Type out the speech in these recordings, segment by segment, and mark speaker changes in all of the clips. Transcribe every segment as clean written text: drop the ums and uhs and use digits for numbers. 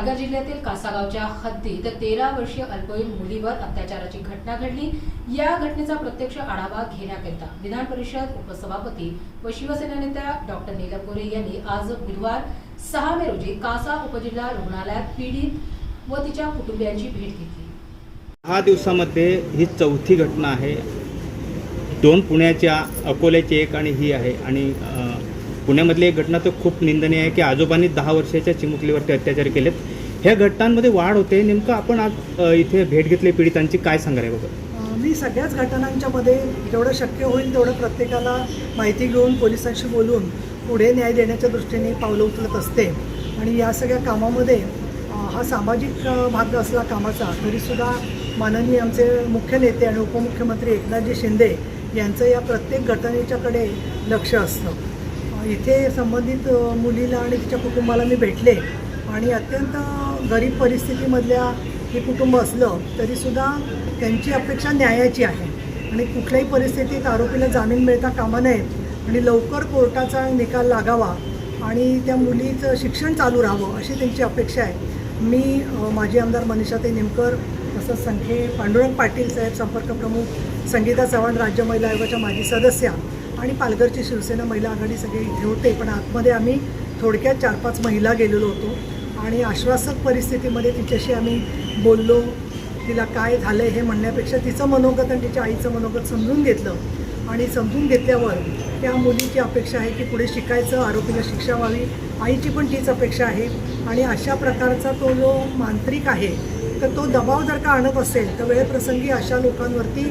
Speaker 1: पालघर जिल्ह्यातील कासागावच्या हद्दीत 13 वर्षीय अल्पवयीन मुलीवर अत्याचाराची घटना घडली। या घटनेचा प्रत्यक्ष आढावा घेण्याकरिता विधान परिषद उपसभापती व शिवसेना नेत्या डॉक्टर नीलम गोरे यांनी आज बुधवार 6 मे रोजी कासा उपजिल्हा रुग्णालयात पीडित व तिच्या कुटुंबियांची भेट घेतली।
Speaker 2: 6 दिवसामध्ये ही चौथी घटना आहे। 2 पुण्याच्या, अकोल्याची एक आणि ही आहे। आणि पुण्यामधली एक घटना तर खूप निंदनीय आहे की आजोबांनी 10 वर्षाच्या चिमुकलीवरती अत्याचार केलेत। ह्या घटनांमध्ये वाढ होते। नेमकं आपण आज इथे भेट घेतली पीडितांची, काय सांगाल बाबा?
Speaker 3: मी सगळ्याच घटनांच्या मध्ये जेवढं शक्य होईल तेवढं प्रत्येकाला माहिती घेऊन पोलिसांशी बोलून पुढे न्याय देण्याच्या दृष्टीने पावलं उचलत असते। आणि या सगळ्या कामामध्ये हा सामाजिक भाग असला कामाचा, तरीसुद्धा माननीय आमचे मुख्य नेते आणि उपमुख्यमंत्री एकनाथजी शिंदे यांचं या प्रत्येक घटनेच्याकडे लक्ष असतं। इथे संबंधित मुलीला आणि तिच्या कुटुंबाला मी भेटले आणि अत्यंत गरीब परिस्थितीमधल्या हे कुटुंब असलं तरीसुद्धा त्यांची अपेक्षा न्यायाची आहे आणि कुठल्याही परिस्थितीत आरोपीला जामीन मिळता कामा नये आणि लवकर कोर्टाचा निकाल लागावा आणि त्या मुलीचं शिक्षण चालू राहावं अशी त्यांची अपेक्षा आहे। मी माजी आमदार मनीषाताई निमकर, तसंच संखे पांडुरंग पाटील साहेब संपर्क प्रमुख, संगीता चव्हाण राज्य महिला आयोगाच्या माजी सदस्या आणि पालघरची शिवसेना महिला आघाडी सगळे इथे होते। पण आतमध्ये आम्ही थोडक्यात 4-5 महिला गेलेलो होतो आणि आश्वासक परिस्थितीमध्ये तिच्याशी आम्ही बोललो। तिला काय झालं हे म्हणण्यापेक्षा तिचं मनोगत आणि तिच्या आईचं मनोगत समजून घेतलं आणि समजून घेतल्यावर त्या मुलीची अपेक्षा आहे की पुढे शिकायचं, आरोपीला शिक्षा व्हावी, आईची पण तीच अपेक्षा आहे। आणि अशा प्रकारचा तो जो मांत्रिक आहे तर तो दबाव जर का आणत असेल तर वेळप्रसंगी अशा लोकांवरती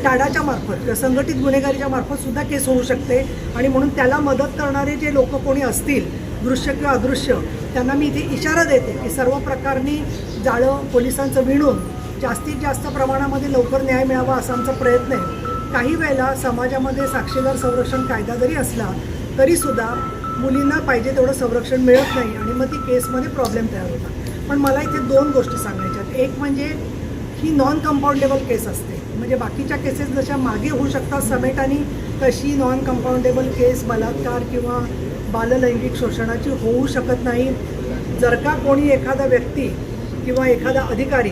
Speaker 3: टाडाच्या मार्फत किंवा संघटित गुन्हेगारीच्या मार्फत सुद्धा केस होऊ शकते। आणि म्हणून त्याला मदत करणारे जे लोक कोणी असतील, दृश्य किंवा अदृश्य, त्यांना मी इथे इशारा देते की सर्व प्रकारनी जाळं पोलिसांचं विणून जास्तीत जास्त प्रमाणामध्ये लवकर न्याय मिळावा असा आमचा प्रयत्न आहे। काही वेळेला समाजामध्ये साक्षीदार संरक्षण कायदा जरी असला तरीसुद्धा मुलींना पाहिजे तेवढं संरक्षण मिळत नाही आणि मग ती केसमध्ये प्रॉब्लेम तयार होतात। पण मला इथे 2 गोष्टी सांगायच्यात। एक म्हणजे ही नॉन कंपाऊंडेबल केस असते, म्हणजे बाकीच्या केसेस जशा मागे होऊ शकतात समेटाने, तशी नॉन कंपाऊंडेबल केस बलात्कार किंवा बाललैंगिक शोषणाची होऊ शकत नाही। जर का कोणी एखादा व्यक्ती किंवा एखादा अधिकारी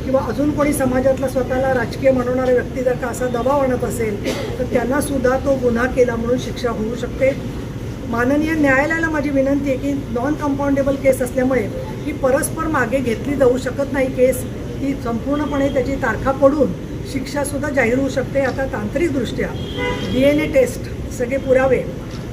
Speaker 3: किंवा अजून कोणी समाजातला स्वतःला राजकीय म्हणणारा व्यक्ती जर का असा दबाव आणत असेल तर त्यांनासुद्धा तो गुन्हा केला म्हणून शिक्षा होऊ शकते। माननीय न्यायालयाला माझी विनंती आहे की नॉन कंपाऊंडेबल केस असल्यामुळे ही परस्पर मागे घेतली जाऊ शकत नाही केस, ती संपूर्णपणे त्याची तारखा पडून शिक्षासुद्धा जाहीर होऊ शकते। आता तांत्रिकदृष्ट्या DNA टेस्ट, सगळे पुरावे,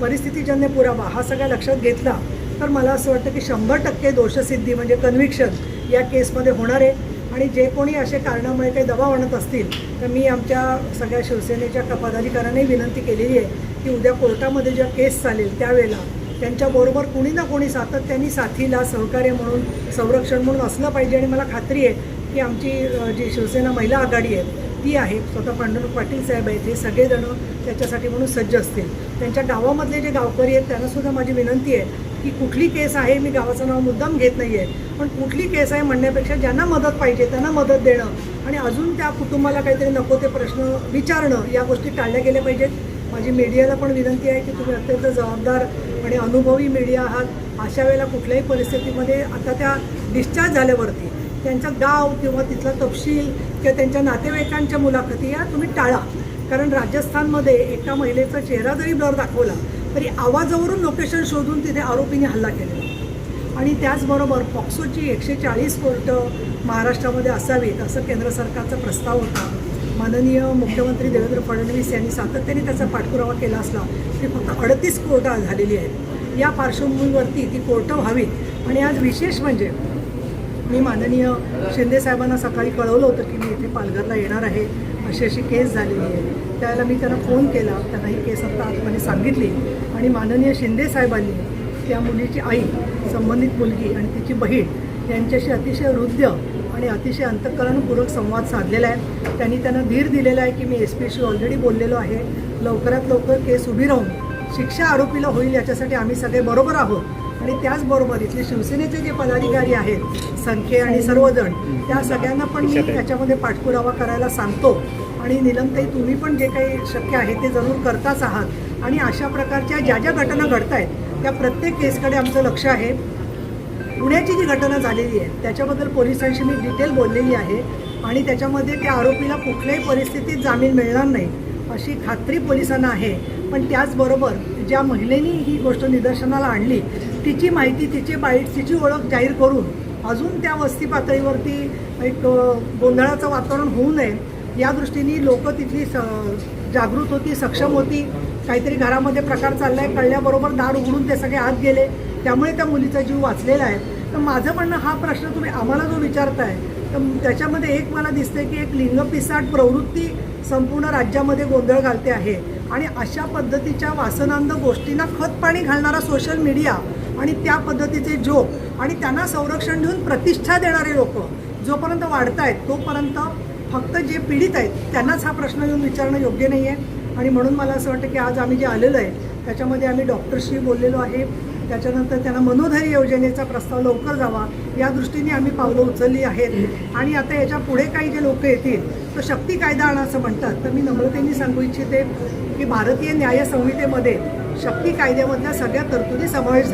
Speaker 3: परिस्थितीजन्य पुरावा हा सगळा लक्षात घेतला तर मला असं वाटतं की 100% दोषसिद्धी म्हणजे कन्व्हिक्शन या केसमध्ये होणार आहे। आणि जे कोणी असे कारणामुळे काही दबाव आणत असतील तर मी आमच्या सगळ्या शिवसेनेच्या पदाधिकाऱ्यांनाही विनंती केलेली आहे की उद्या कोर्टामध्ये ज्या केस चालेल त्यावेळेला त्यांच्याबरोबर कोणी ना कोणी सातत्याने साथीला सहकार्य म्हणून, संरक्षण म्हणून असलं पाहिजे। आणि मला खात्री आहे की आमची जी शिवसेना महिला आघाडी आहे ती आहे, स्वतः पांडुरंग पाटील साहेब आहेत, हे सगळेजणं त्याच्यासाठी म्हणून सज्ज असतील। त्यांच्या गावामधले जे गावकरी आहेत त्यांनासुद्धा माझी विनंती आहे की कुठली केस आहे, मी गावाचं नाव मुद्दाम घेत नाही आहे, पण कुठली केस आहे म्हणण्यापेक्षा ज्यांना मदत पाहिजे त्यांना मदत देणं आणि अजून त्या कुटुंबाला काहीतरी नको ते प्रश्न विचारणं या गोष्टी टाळल्या गेल्या पाहिजेत। माझी मीडियाला पण विनंती आहे की तुम्ही अत्यंत जबाबदार आणि अनुभवी मीडिया आहात। अशा वेळेला कुठल्याही परिस्थितीमध्ये आता त्या डिस्चार्ज झाल्यावरती त्यांचं गाव किंवा तिथला तपशील किंवा त्यांच्या नातेवाईकांच्या मुलाखती या तुम्ही टाळा। कारण राजस्थानमध्ये एका महिलेचा चेहरा जरी ब्लर दाखवला तरी आवाजावरून लोकेशन शोधून तिथे आरोपीने हल्ला केलेला। आणि त्याचबरोबर पॉक्सोची 140 कोर्टं महाराष्ट्रामध्ये असावीत असं केंद्र सरकारचा प्रस्ताव होता। माननीय मुख्यमंत्री देवेंद्र फडणवीस यांनी सातत्याने त्याचा पाठपुरावा केला असला तरी फक्त 38 कोर्टं झालेली आहेत। या पार्श्वभूमीवरती ती कोर्टं व्हावीत। आणि आज विशेष म्हणजे मी माननीय शिंदे साहेबांना सकाळी कळवलं होतं की मी इथे पालघरला येणार आहे, अशी अशी केस झालेली आहे। त्यावेळेला मी त्यांना फोन केला, त्यांना ही केस आता आतमध्ये सांगितली आणि माननीय शिंदे साहेबांनी त्या मुलीची आई, संबंधित मुलगी आणि तिची बहीण यांच्याशी अतिशय हृदय आणि अतिशय अंतःकरणपूर्वक संवाद साधलेला आहे। त्यांनी त्यांना धीर दिलेला आहे की मी SP ऑलरेडी बोललेलो आहे, लवकरात लवकर केस उभी राहून शिक्षा आरोपीला होईल याच्यासाठी आम्ही सगळे बरोबर आहोत। आणि त्याचबरोबर इथले शिवसेनेचे जे पदाधिकारी आहेत, संखे आणि सर्वजण, त्या सगळ्यांना पण मी याच्यामध्ये पाठपुरावा करायला सांगतो। आणि नीलमताई, तुम्ही पण जे काही शक्य आहे ते जरूर करताच आहात। आणि अशा प्रकारच्या ज्या ज्या घटना घडत आहेत त्या प्रत्येक केसकडे आमचं लक्ष आहे। पुण्याची जी घटना झालेली आहे त्याच्याबद्दल पोलिसांशी मी डिटेल बोललेली आहे आणि त्याच्यामध्ये त्या आरोपीला कुठल्याही परिस्थितीत जामीन मिळणार नाही अशी खात्री पोलिसांना आहे. पण त्याचबरोबर ज्या महिलेनी ही गोष्ट निदर्शनाला आणली तिची माहिती, तिचे बाईट, तिची ओळख जाहीर करून अजून त्या वस्ती पातळीवरती एक गोंधळाचं वातावरण होऊ नये या दृष्टीने लोक तिथली जागृत होती, सक्षम होती. काहीतरी घरामध्ये प्रकार चालला आहे कळल्याबरोबर दार उघडून ते सगळे आत गेले, त्यामुळे त्या मुलीचा जीव वाचलेला आहे. तर माझं म्हणणं, हा प्रश्न तुम्ही आम्हाला जो विचारताय तर त्याच्यामध्ये एक मला दिसते की एक लिंगपिसाट प्रवृत्ती संपूर्ण राज्यामध्ये गोंधळ घालते आहे आणि अशा पद्धतीच्या वासनांध गोष्टींना खतपाणी घालणारा सोशल मीडिया आणि त्या पद्धतीचे जोक आणि त्यांना संरक्षण देऊन प्रतिष्ठा देणारे लोक जोपर्यंत वाढत आहेत तोपर्यंत फक्त जे पीडित आहेत त्यांनाच हा प्रश्न येऊन विचारणं योग्य नाही आहे. आणि म्हणून मला असं वाटतं की आज आम्ही जे आलेलो आहे त्याच्यामध्ये आम्ही डॉक्टरशी बोललेलो आहे, त्याच्यानंतर त्यांना मनोधैर्य योजनेचा प्रस्ताव लवकर जावा या दृष्टीने आम्ही पावलं उचलली आहेत. आणि आता याच्या पुढे काही जे लोक येतील तो शक्ती कायदा आणा असं म्हणतात, तर मी नम्रतेने सांगू इच्छिते की भारतीय न्याय संहितेमध्ये शक्ती कायद्यामधल्या सगळ्या तरतुदी समावेश